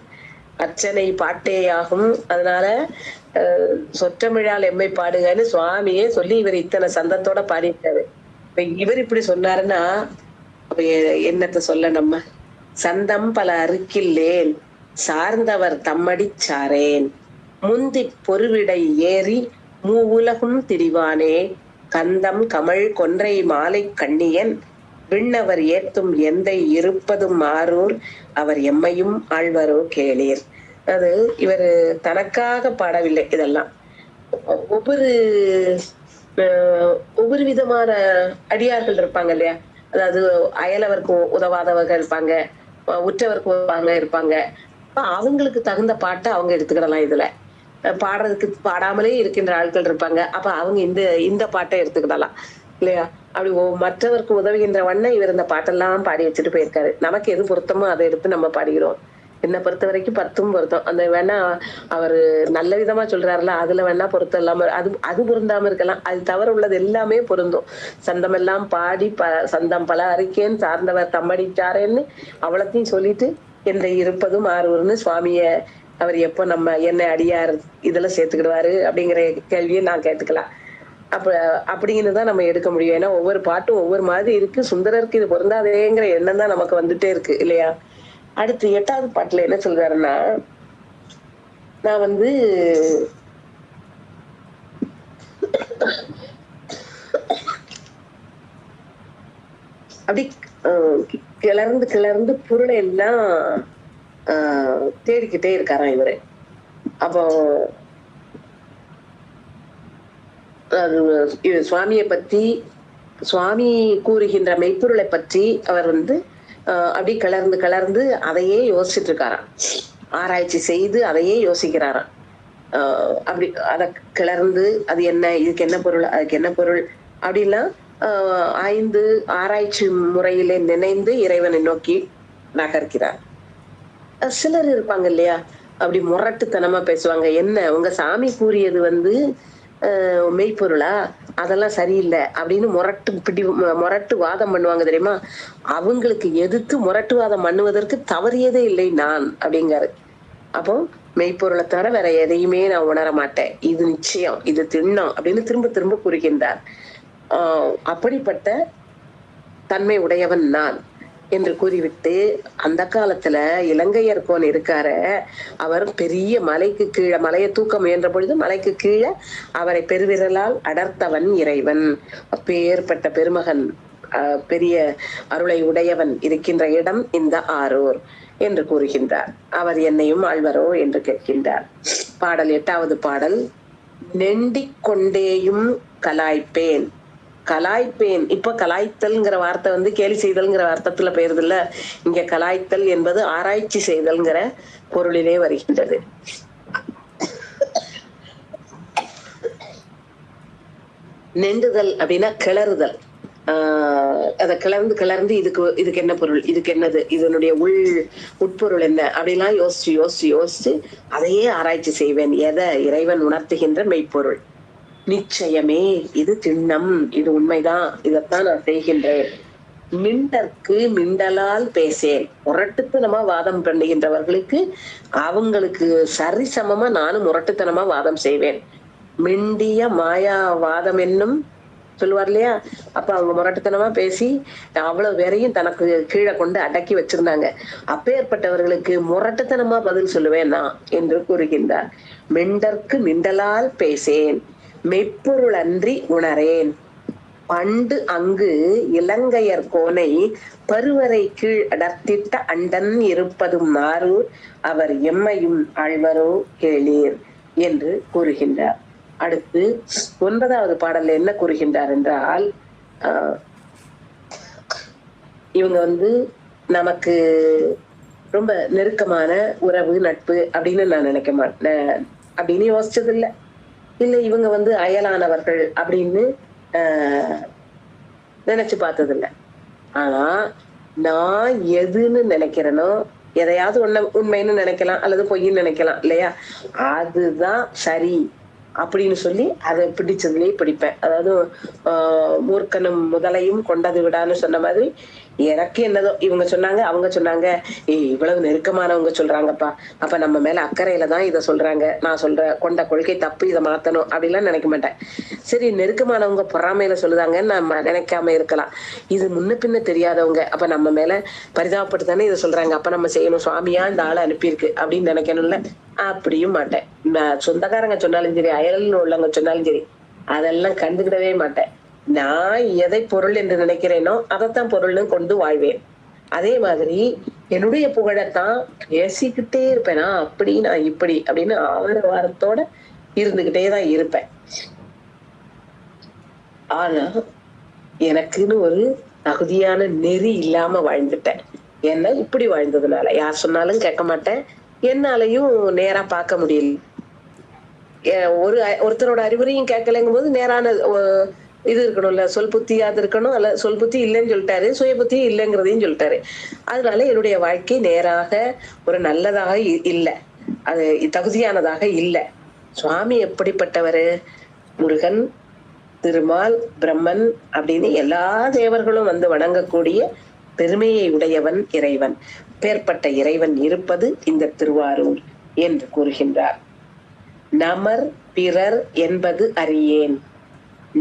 அர்ச்சனை பாட்டேயாகும். அதனால சொற்றமிழால் எம்மை பாடுகன்னு சுவாமியே சொல்லி இவர் இத்தனை சந்தத்தோட பாடிட்டாரு. இப்ப இவர் இப்படி சொன்னாருன்னா அப்ப என்னத்த சொல்ல நம்ம? சந்தம் பல அறுக்கில்லேன் சார்ந்தவர் தம்மடி சாரேன் முந்தி பொருவிடை ஏறி மூவுலகும் திரிவானே கந்தம் கமழ் கொன்றை மாலை கண்ணியன் விண்ணவர் ஏத்தும் எந்தை இருப்பதும் ஆரூர் அவர் எம்மையும் ஆழ்வரோ கேளீர். அது இவர் தனக்காக பாடவில்லை. இதெல்லாம் ஒவ்வொரு ஒவ்வொரு விதமான அடியார்கள் இருப்பாங்க இல்லையா? அதாவது அயலவருக்கு உதவாதவர்கள் இருப்பாங்க, உற்றவருக்கு உதவாங்க இருப்பாங்க. அவங்களுக்கு தகுந்த பாட்டை அவங்க எடுத்துக்கிடலாம். இதுல பாடுறதுக்கு பாடாமலே இருக்கின்ற ஆட்கள் இருப்பாங்க. அப்ப அவங்க இந்த பாட்டை எடுத்துக்கிடலாம் இல்லையா? அப்படி மற்றவருக்கு உதவுகின்ற வண்ணம் இவர் இந்த பாட்டெல்லாம் பாடி வச்சுட்டு போயிருக்காரு. நமக்கு எது பொருத்தமோ அதை எடுத்து நம்ம பாடுகிறோம். என்னை பொறுத்த வரைக்கும் 10ம் பொருத்தம். அந்த வேணா அவரு நல்ல விதமா சொல்றாருல, அதுல வேணா பொருத்தம் இல்லாம அது பொருந்தாம இருக்கலாம். அது தவிர உள்ளது எல்லாமே பொருந்தும். சந்தம் எல்லாம் பாடி சந்தம் பல அறிக்கேன் சார்ந்தவர் தம்மடிச்சாரேன்னு அவ்வளத்தையும் சொல்லிட்டு எந்த இருப்பதும் ஆரூர்னு சுவாமிய அவர் எப்போ நம்ம என்ன அடியார் இதுல சேர்த்துக்கிடுவாரு அப்படிங்கிற கேள்வியை நான் கேட்டுக்கலாம். அப்படிங்கிறதான் நம்ம எடுக்க முடியும். ஏன்னா ஒவ்வொரு பாட்டும் ஒவ்வொரு மாதிரி இருக்கு. சுந்தரருக்கு இது பொருந்தாதேங்கிற எண்ணம் தான் நமக்கு வந்துட்டே இருக்கு இல்லையா? அடுத்து 8வது பாட்டுல என்ன சொல்றாருன்னா, நான் அப்படி கிளர்ந்து கிளர்ந்து பொருளை எல்லாம் தேடிக்கிட்டே இருக்காராம் இவரு. அப்போ அது சுவாமியை பத்தி, சுவாமி கூறுகின்ற மெய்ப்பொருளை பற்றி அவர் அப்படி கிளர்ந்து கிளர்ந்து அதையே யோசிச்சுட்டு இருக்காராம். ஆராய்ச்சி செய்து அதையே யோசிக்கிறாராம். அப்படி அதை கிளர்ந்து அது என்ன, இதுக்கு என்ன பொருள், அதுக்கு என்ன பொருள் அப்படிலாம் 5 ஆராய்ச்சி முறையிலே நினைந்து இறைவனை நோக்கி நகர்க்கிறார். சிலர் இருப்பாங்க இல்லையா, அப்படி முரட்டுத்தனமா பேசுவாங்க. என்ன உங்க சாமி கூறியது மெய்ப்பொருளா, அதெல்லாம் சரியில்லை அப்படின்னு முரட்டு வாதம் பண்ணுவாங்க தெரியுமா? அவங்களுக்கு எதிர்த்து முரட்டு வாதம் பண்ணுவதற்கு தவறியதே இல்லை நான் அப்படிங்காரு. அப்போ மெய்ப்பொருளை தவிர வேற எதையுமே நான் உணர மாட்டேன், இது நிச்சயம், இது திண்ணம் அப்படின்னு திரும்ப திரும்ப கூறுகின்றார். அப்படிப்பட்ட தன்மை உடையவன் நான் என்று கூறிவிட்டு, அந்த காலத்துல இலங்கையர்கோன் இருக்கார, அவர் பெரிய மலைக்கு கீழே, மலையை தூக்க முயன்ற பொழுது மலைக்கு கீழே அவரை பெருவிரலால் அடர்த்தவன் இறைவன். அப்பேற்பட்ட பெருமகன், பெரிய அருளை உடையவன் இருக்கின்ற இடம் இந்த ஆரூர் என்று கூறுகின்றார். அவர் என்னையும் ஆழ்வரோ என்று கேட்கின்றார். பாடல் 8வது பாடல். நெண்டிக் கொண்டேயும் கலாய்ப்பேன். கலாய்ப்பேன். இப்ப கலாய்த்தல்ங்கிற வார்த்தை கேலி செய்தல்ங்கிற அர்த்தத்துல பெயருது இல்ல. இங்க கலாய்த்தல் என்பது ஆராய்ச்சி செய்தல்ங்கிற பொருளிலே வருகின்றது. நெண்டுதல் அப்படின்னா கிளறுதல். அதை கிளர்ந்து கிளர்ந்து இதுக்கு என்ன பொருள், இதுக்கு என்னது, இதனுடைய உட்பொருள் என்ன அப்படிலாம் யோசிச்சு யோசிச்சு யோசிச்சு அதையே ஆராய்ச்சி செய்வேன். எதை? இறைவன் உணர்த்துகின்ற மெய்ப்பொருள். நிச்சயமே இது திண்ணம், இது உண்மைதான், இதைத்தான் நான் செய்கின்றேன். மிண்டற்கு மிண்டலால் பேசேன். முரட்டுத்தனமா வாதம் பண்ணுகின்றவர்களுக்கு அவங்களுக்கு சரிசமமா நானும் முரட்டுத்தனமா வாதம் செய்வேன். மிண்டிய மாயா வாதம் என்னும் சொல்லுவார் இல்லையா? அப்ப அவங்க முரட்டுத்தனமா பேசி அவ்வளவு பேரையும் தனக்கு கீழே கொண்டு அடக்கி வச்சிருந்தாங்க. அப்பேற்பட்டவர்களுக்கு முரட்டுத்தனமா பதில் சொல்லுவேன் நான் என்று கூறுகின்றார். மிண்டற்கு மிண்டலால் பேசேன், மெய்ப்பொருள் அன்றி உணரேன். பண்டு அங்கு இலங்கையர் கோனை பருவரை கீழ் அடர்த்திட்ட அண்டன் இருப்பதும் ஆரூர் அவர் எம்மையும் ஆழ்வரோ கேளீர் என்று கூறுகின்றார். அடுத்து 9வது பாடல்ல என்ன கூறுகின்றார் என்றால், இவங்க நமக்கு ரொம்ப நெருக்கமான உறவு நட்பு அப்படின்னு நான் நினைக்க மாட்டேன் அப்படின்னு யோசிச்சது இல்லை. இல்ல இவங்க அயலானவர்கள் அப்படின்னு நினைச்சு பார்த்தது இல்லை. ஆனா நான் எதுன்னு நினைக்கிறேனோ, எதையாவது உண்மைன்னு நினைக்கலாம் அல்லது பொய்ன்னு நினைக்கலாம் இல்லையா? அதுதான் சரி அப்படின்னு சொல்லி அதை பிடிச்சதுலயே பிடிப்பேன். அதாவது மூர்க்கனும் முதலையும் கொண்டது விடான்னு சொன்ன மாதிரி எனக்கு என்னதோ இவங்க சொன்னாங்க, அவங்க சொன்னாங்க, இவ்வளவு நெருக்கமானவங்க சொல்றாங்கப்பா, அப்ப நம்ம மேல அக்கறையில தான் இத சொல்றாங்க, நான் கொண்ட கொள்கை தப்பு, இத மாத்தணும் அப்படிலாம் நினைக்க மாட்டேன். சரி, நெருக்கமானவங்க பொறாமையில சொல்லுதாங்கன்னு நம்ம நினைக்காம இருக்கலாம். இது முன்ன பின்ன தெரியாதவங்க, அப்ப நம்ம மேல பரிதாபப்பட்டு தானே இத சொல்றாங்க, அப்ப நம்ம செய்யணும், சுவாமியா இந்த ஆள அனுப்பியிருக்கு அப்படின்னு நினைக்கணும்ல. அப்படியும் மாட்டேன். நான் சொந்தக்காரங்க சொன்னாலும் சரி, அயல்ல உள்ளவங்க சொன்னாலும் சரி, அதெல்லாம் கண்டுக்கிடவே மாட்டேன். நான் எதை பொருள் என்று நினைக்கிறேனோ அதைத்தான் பொருள்னு கொண்டு வாழ்வேன். அதே மாதிரி என்னுடைய புகழத்தான் பேசிக்கிட்டே இருப்பேனா, அப்படி நான் இப்படி அப்படின்னு ஆரவாரத்தோட இருந்துகிட்டே தான் இருப்பேன். ஆனா எனக்குன்னு ஒரு தகுதியான நெறி இல்லாம வாழ்ந்துட்டேன். ஏன்னா இப்படி வாழ்ந்ததுனால யார் சொன்னாலும் கேட்க மாட்டேன். என்னாலையும் நேரா பார்க்க முடியல. ஒருத்தரோட அறிவுரையும் கேட்கலைங்கும் போது நேரான இது இருக்கணும்ல, சொல் புத்தியாவது இருக்கணும். அல்ல சொல் புத்தி இல்லைன்னு சொல்லிட்டாரு, சுய புத்தி இல்லைங்கிறதையும் சொல்லிட்டாரு. அதனால என்னுடைய வாழ்க்கை நேராக ஒரு நல்லதாக இல்ல, அது தகுதியானதாக இல்ல. சுவாமி எப்படிப்பட்டவரு? முருகன், திருமால், பிரம்மன் அப்படின்னு எல்லா தேவர்களும் வந்து வணங்கக்கூடிய பெருமையை உடையவன் இறைவன். பேர்பட்ட இறைவன் இருப்பது இந்த திருவாரூர் என்று கூறுகின்றார். நமர் பிறர் என்பது அறியேன்,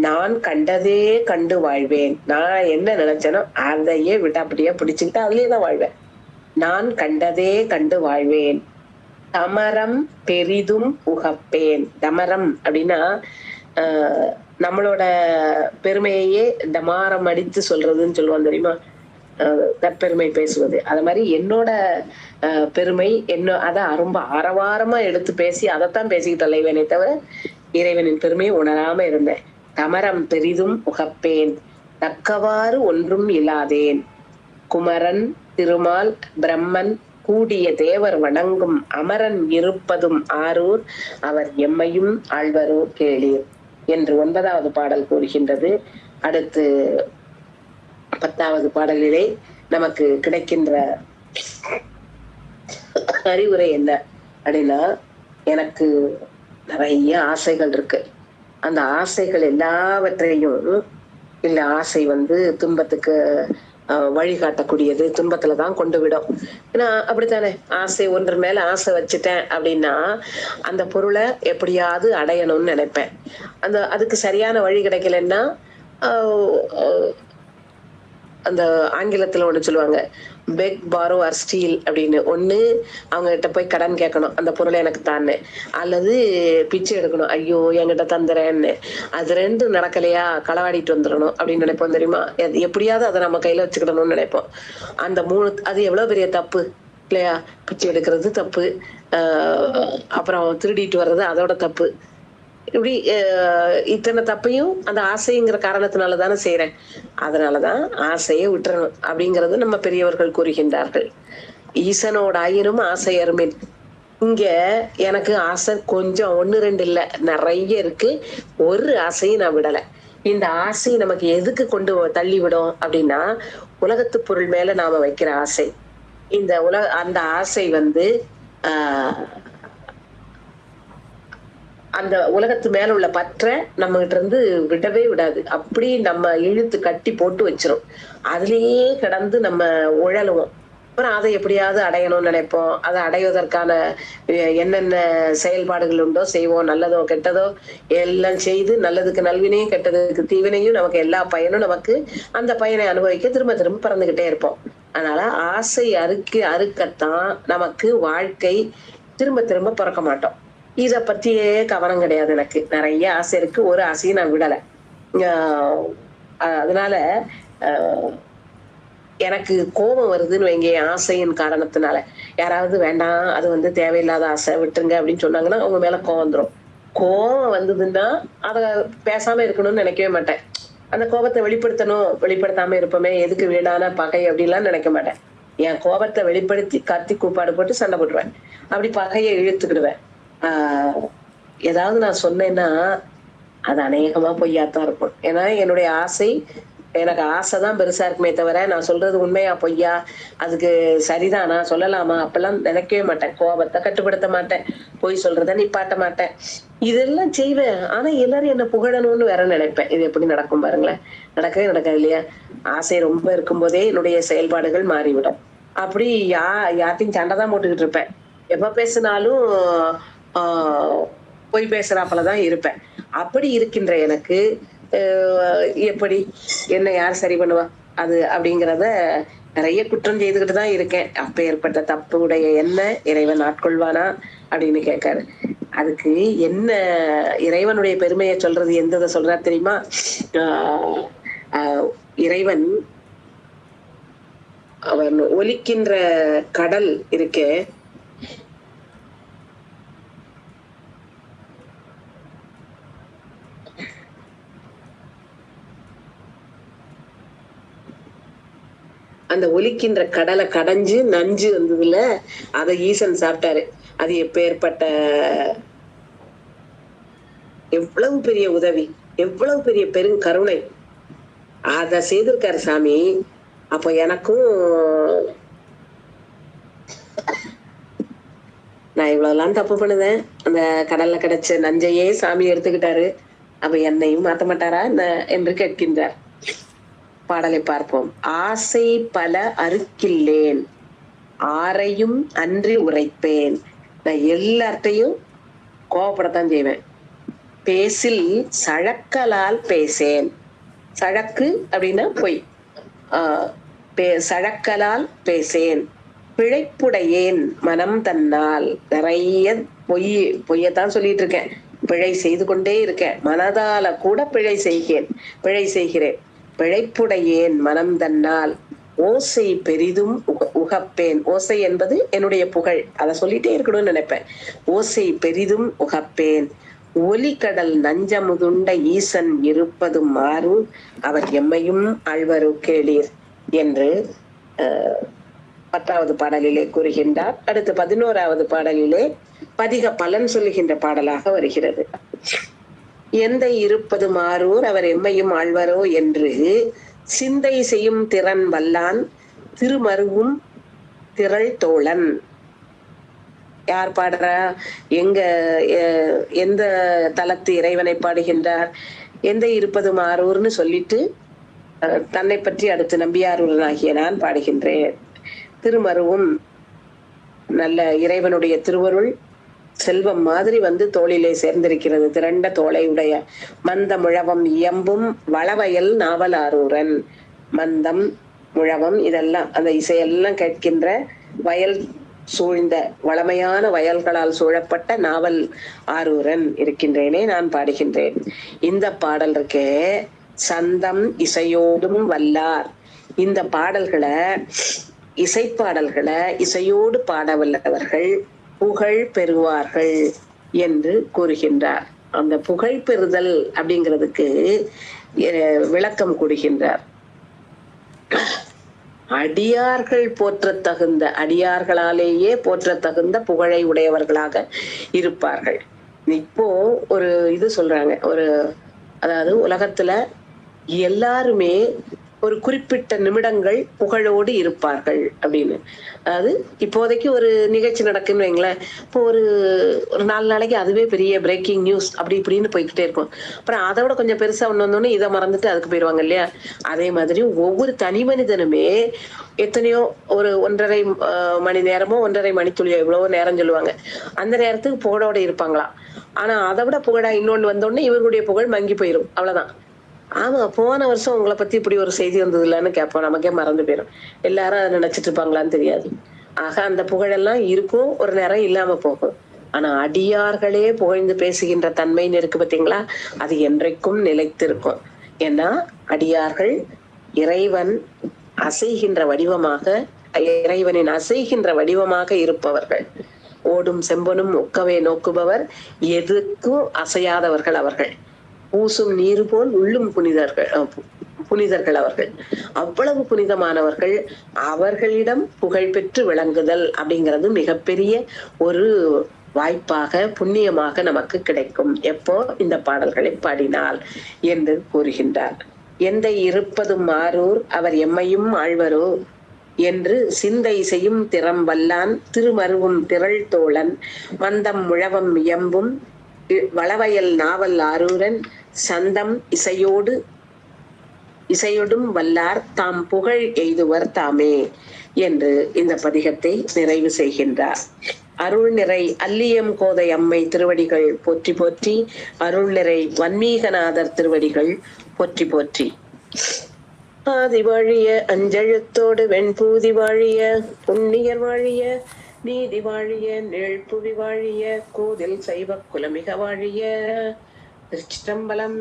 நான் கண்டதே கண்டு வாழ்வேன். நான் என்ன நினைச்சேனோ அதையே விடாப்படியா பிடிச்சுக்கிட்டு அதுலயேதான் வாழ்வேன். நான் கண்டதே கண்டு வாழ்வேன். தமரம் பெரிதும் உகப்பேன். தமரம் அப்படின்னா நம்மளோட பெருமையே டமாரம் அடித்து சொல்றதுன்னு சொல்லுவோம் தெரியுமா, தற்பெருமை பேசுவது. அது மாதிரி என்னோட பெருமை அத ரொம்ப ஆரவாரமா எடுத்து பேசி அதைத்தான் பேசிக்கிட்டு அலைவேனே தவிர இறைவனின் பெருமையை உணராம இருந்தேன். தமரம் பெரிதும் உகப்பேன், தக்கவாறு ஒன்றும் இல்லாதேன். குமரன், திருமால், பிரம்மன் கூடிய தேவர் வணங்கும் அமரன் இருப்பதும் ஆரூர், அவர் எம்மையும் ஆழ்வரோ கேளீர் என்று 9வது பாடல் கூறுகின்றது. அடுத்து 10வது பாடலிலே நமக்கு கிடைக்கின்ற அறிவுரை என்ன அப்படின்னா, எனக்கு நிறைய ஆசைகள் இருக்கு. அந்த ஆசைகள் எல்லாவற்றையும், இல்ல ஆசை வந்து துன்பத்துக்கு வழிகாட்டக்கூடியது, துன்பத்துலதான் கொண்டு விடும். ஏன்னா அப்படித்தானே, ஆசை ஒன்று மேல ஆசை வச்சுட்டேன் அப்படின்னா அந்த பொருளை எப்படியாவது அடையணும்னு நினைப்பேன். அதுக்கு சரியான வழி கிடைக்கலன்னா அந்த ஆங்கிலத்துல ஒண்ணு சொல்லுவாங்க, பெக், பாரோ ஆர் ஸ்டீல் அப்படின்னு. ஒண்ணு அவங்க கிட்ட போய் கடன் கேட்கணும், அந்த பொருளை எனக்கு தான்னு, அல்லது பிச்சை எடுக்கணும், ஐயோ என்கிட்ட தந்துறேன்னு. அது ரெண்டு நடக்கலையா களவாடிட்டு வந்துடணும் அப்படின்னு நினைப்போம் தெரியுமா. எப்படியாவது அதை நம்ம கையில வச்சுக்கிடணும்னு நினைப்போம். அந்த 3 அது எவ்வளவு பெரிய தப்பு இல்லையா? பிச்சை எடுக்கிறது தப்பு, அப்புறம் திருடிட்டு வர்றது அதோட தப்பு. இப்படி இத்தனை தப்பையும் அந்த ஆசைங்கிற காரணத்தினால தானே செய்யறேன். அதனாலதான் ஆசையை விட்டுறணும் அப்படிங்கறது நம்ம பெரியவர்கள் கூறுகின்றார்கள். ஈசனோட ஆயினும் ஆசை அருமின். இங்க எனக்கு ஆசை கொஞ்சம் 1 2 இல்ல, நிறைய இருக்கு. ஒரு ஆசையும் நான் விடல. இந்த ஆசை நமக்கு எதுக்கு கொண்டு தள்ளி விடும் அப்படின்னா, உலகத்து பொருள் மேல நாம வைக்கிற ஆசை. அந்த ஆசை வந்து அந்த உலகத்து மேல உள்ள பற்ற நம்ம கிட்ட இருந்து விடவே விடாது. அப்படி நம்ம இழுத்து கட்டி போட்டு வச்சிரும். அதுலயே கிடந்து நம்ம உழலுவோம். அப்புறம் அதை எப்படியாவது அடையணும்னு நினைப்போம். அதை அடைவதற்கான என்னென்ன செயல்பாடுகள் உண்டோ செய்வோம். நல்லதோ கெட்டதோ எல்லாம் செய்து, நல்லதுக்கு நல்வினையும் கெட்டதுக்கு தீவினையும், நமக்கு எல்லா பயனும் நமக்கு அந்த பயனை அனுபவிக்க திரும்ப திரும்ப பறந்துகிட்டே இருப்போம். அதனால ஆசை அறுக்கத்தான் நமக்கு வாழ்க்கை. திரும்ப திரும்ப பிறக்க மாட்டோம். இத பத்தியே கவனம் கிடையாது எனக்கு. நிறைய ஆசை இருக்கு, ஒரு ஆசையும் நான் விடல. அதனால எனக்கு கோபம் வருதுன்னு வைங்க, ஆசையின் காரணத்தினால. யாராவது வேண்டாம், அது வந்து தேவையில்லாத ஆசை, விட்டுருங்க அப்படின்னு சொன்னாங்கன்னா அவங்க மேல கோபம் வந்துடும். கோபம் வந்ததுன்னா அத பேசாம இருக்கணும்னு நினைக்கவே மாட்டேன். அந்த கோபத்தை வெளிப்படுத்தாம இருப்போமே, எதுக்கு வீணான பகை அப்படின்லாம் நினைக்க மாட்டேன். என் கோபத்தை வெளிப்படுத்தி கத்தி கூப்பாடு போட்டு சண்டை போட்டுருவேன். அப்படி பகையை இழுத்துக்கிடுவேன். ஏதாவது நான் சொன்னேன்னா அது அநேகமா பொய்யாத்தான் இருக்கும். ஏன்னா என்னுடைய ஆசை எனக்கு ஆசைதான் பெருசா இருக்குமே தவிர நான் சொல்றது உண்மையா பொய்யா, அதுக்கு சரிதானா, சொல்லலாமா அப்பெல்லாம் நினைக்கவே மாட்டேன். கோபத்தை கட்டுப்படுத்த மாட்டேன், பொய் சொல்றத நிப்பாட்ட மாட்டேன். இதெல்லாம் செய்வேன். ஆனா எல்லாரும் என்ன புகழணும்னு வேற நினைப்பேன். இது எப்படி நடக்கும் பாருங்களேன். நடக்கவே நடக்காது இல்லையா? ஆசை ரொம்ப இருக்கும்போதே என்னுடைய செயல்பாடுகள் மாறிவிடும். அப்படி யார்ட்டையும் சண்டை தான் போட்டுக்கிட்டு இருப்பேன். எப்ப பேசினாலும் பொய் பேசுறாப்புலதான் இருப்பேன். அப்படி இருக்கின்ற எனக்கு எப்படி என்ன யார் சரி பண்ணுவா அது அப்படிங்கிறத நிறைய குற்றம் செய்துகிட்டு தான் இருக்கேன். அப்ப ஏற்பட்ட தப்பு உடைய என்ன இறைவன் ஆட்கொள்வானா அப்படின்னு கேட்காரு. அதுக்கு என்ன இறைவனுடைய பெருமையை சொல்றது எந்த சொல்றா தெரியுமா? இறைவன் அவன் ஒலிக்கின்ற கடல் இருக்கே, அந்த ஒலிக்கின்ற கடலை கடைஞ்சு நஞ்சு வந்ததுல அதை ஈசன் சாப்பிட்டாரு. அது எப்பேற்பட்ட எவ்வளவு பெரிய உதவி, எவ்வளவு பெரிய பெருங்கருணை அத செய்திருக்காரு சாமி. அப்ப எனக்கும் நான் இவ்வளவுலாம் தப்பு பண்ணுதேன், அந்த கடல்ல கிடைச்ச நஞ்சையே சாமி எடுத்துக்கிட்டாரு, அப்ப என்னையும் மாத்த மாட்டாரா என்று கேட்கின்றார். பாடலை பார்ப்போம். ஆசை பல அறுக்கில்லேன், ஆரையும் அன்றி உரைப்பேன். நான் எல்லார்ட்டையும் கோவப்படத்தான் செய்வேன். பேசில் சழக்கலால் பேசேன். சழக்கு அப்படின்னா பொய். சழக்கலால் பேசேன். பிழைப்புடையேன் மனம் தன்னால். நிறைய பொய்யத்தான் சொல்லிட்டு இருக்கேன், பிழை செய்து கொண்டே இருக்கேன். மனதால கூட பிழை செய்கிறேன். பிழைப்புடையேன் மனம் தன்னால். ஓசை பெரிதும் உகப்பேன். ஓசை என்பது என்னுடைய புகழ், அதை சொல்லிட்டே இருக்கணும்னு நினைப்பேன். ஓசை பெரிதும் உகப்பேன். ஒலிக்கடல் நஞ்சமுதுண்ட ஈசன் இருப்பதும் மாறும், அவர் எம்மையும் ஆழ்வரு கேளீர் என்று 10வது பாடலிலே கூறுகின்றார். அடுத்து 11வது பாடலிலே பதிக பலன் சொல்லுகின்ற பாடலாக வருகிறது. எந்தை இருப்பது மாறூர் அவர் எம்மையும் ஆழ்வரோ என்று சிந்தை செய்யும் திறன் வல்லான் திருமருவும் திரள் தோழன். யார் பாடுறா? எந்த தலத்து இறைவனை பாடுகின்றார்? எந்தை இருப்பது மாறூர்னு சொல்லிட்டு தன்னை பற்றி அடுத்து நம்பியாரூரனாகிய நான் பாடுகின்றேன். திருமருவும் நல்ல இறைவனுடைய திருவருள் செல்வம் மாதிரி வந்து தோளிலே சேர்ந்திருக்கிறது. திரண்ட தோளை உடைய மந்த முழவம் இயம்பும் வளவயல் நாவலாரூரன். மந்தம் முழவம் இதெல்லாம் அந்த இசையெல்லாம் கேட்கின்ற வயல் சூழ்ந்த வளமையான வயல்களால் சூழப்பட்ட நாவல் ஆரூரன் இருக்கின்றேனே நான் பாடுகின்றேன். இந்த பாடல் இருக்கே, சந்தம் இசையோடும் வல்லார். இந்த பாடல்களை இசைப்பாடல்களை இசையோடு பாட வல்லவர்கள் புகழ் பெறுவார்கள் என்று கூறுகின்றார். அந்த புகழ் பெறுதல் அப்படிங்கிறதுக்கு விளக்கம் கூறுகின்றார். அடியார்கள் போற்ற தகுந்த, அடியார்களாலேயே போற்ற தகுந்த புகழை உடையவர்களாக இருப்பார்கள். இப்போ ஒரு இது சொல்றாங்க, அதாவது உலகத்துல எல்லாருமே ஒரு குறிப்பிட்ட நிமிடங்கள் புகழோடு இருப்பார்கள் அப்படின்னு. அதாவது இப்போதைக்கு ஒரு நிகழ்ச்சி நடக்குன்னு வைங்களேன், இப்போ ஒரு 4 நாளைக்கு அதுவே பெரிய பிரேக்கிங் நியூஸ் அப்படி இப்படின்னு போய்கிட்டே இருக்கும். அப்புறம் அதை விட கொஞ்சம் பெருசா ஒண்ணு வந்தோடனே இதை மறந்துட்டு அதுக்கு போயிடுவாங்க இல்லையா? அதே மாதிரி ஒவ்வொரு தனி மனிதனுமே எத்தனையோ ஒரு 1.5 மணி நேரமோ 1.5 மணித்துளியோ எவ்வளவோ நேரம் சொல்லுவாங்க, அந்த நேரத்துக்கு புகழோட இருப்பாங்களாம். ஆனா அதை விட புகழா இன்னொன்னு வந்தோடனே இவர்களுடைய புகழ் மங்கி போயிடும், அவ்வளவுதான். ஆமா, போன வருஷம் உங்களை பத்தி இப்படி ஒரு செய்தி வந்தது இல்லைன்னு கேட்போம், நமக்கே மறந்து போயிடும். எல்லாரும் அதை நினைச்சிட்டு இருப்பாங்களான்னு தெரியாது. ஆக அந்த புகழெல்லாம் இருக்கும், ஒரு நேரம் இல்லாம போகும். ஆனா அடியார்களே புகழ்ந்து பேசுகின்ற தன்மைன்னு இருக்கு பாத்தீங்களா, அது என்றைக்கும் நிலைத்திருக்கும். ஏன்னா அடியார்கள் இறைவன் அசைகின்ற வடிவமாக, இறைவனின் அசைகின்ற வடிவமாக இருப்பவர்கள். ஓடும் செம்பனும் ஒக்கவே நோக்குபவர், எதுக்கும் அசையாதவர்கள் அவர்கள். பூசும் நீர் போல் உள்ளும் புனிதர்கள் அவர்கள். அவ்வளவு புனிதமானவர்கள். அவர்களிடம் புகழ் பெற்று விளங்குதல் அப்படிங்கிறது மிகப்பெரிய ஒரு வாய்ப்பாக, புண்ணியமாக நமக்கு கிடைக்கும் எப்போ இந்த பாடல்களை பாடினால் என்று கூறுகின்றார். எந்தை இருப்பதும் ஆரூர் அவர் எம்மையும் ஆழ்வரோ என்று சிந்தை செய்யும் திறம் வல்லான் திருமருவும் திரள் தோழன் மந்தம் முழவம் இயம்பும் வளவயல் நாவல் ஆரூரன் சந்தம் இசையொடும் வல்லார் தாம் புகழ் எய்துவர் தாமே என்று இந்த பதிகத்தை நிறைவு செய்கின்றார். அருள்நிறை அல்லியம் கோதை அம்மை திருவடிகள் போற்றி போற்றி, அருள்நிறை வன்மீகநாதர் திருவடிகள் போற்றி போற்றி. ஆதி வாழிய அஞ்செழுத்தோடு வெண்பூதி வாழிய, புண்ணியர் வாழிய, நீதி வாழிய, நிழல்புவி வாழிய, கோதில் சைவ குலமிக வாழிய. திருச்சிற்றம்பலம்.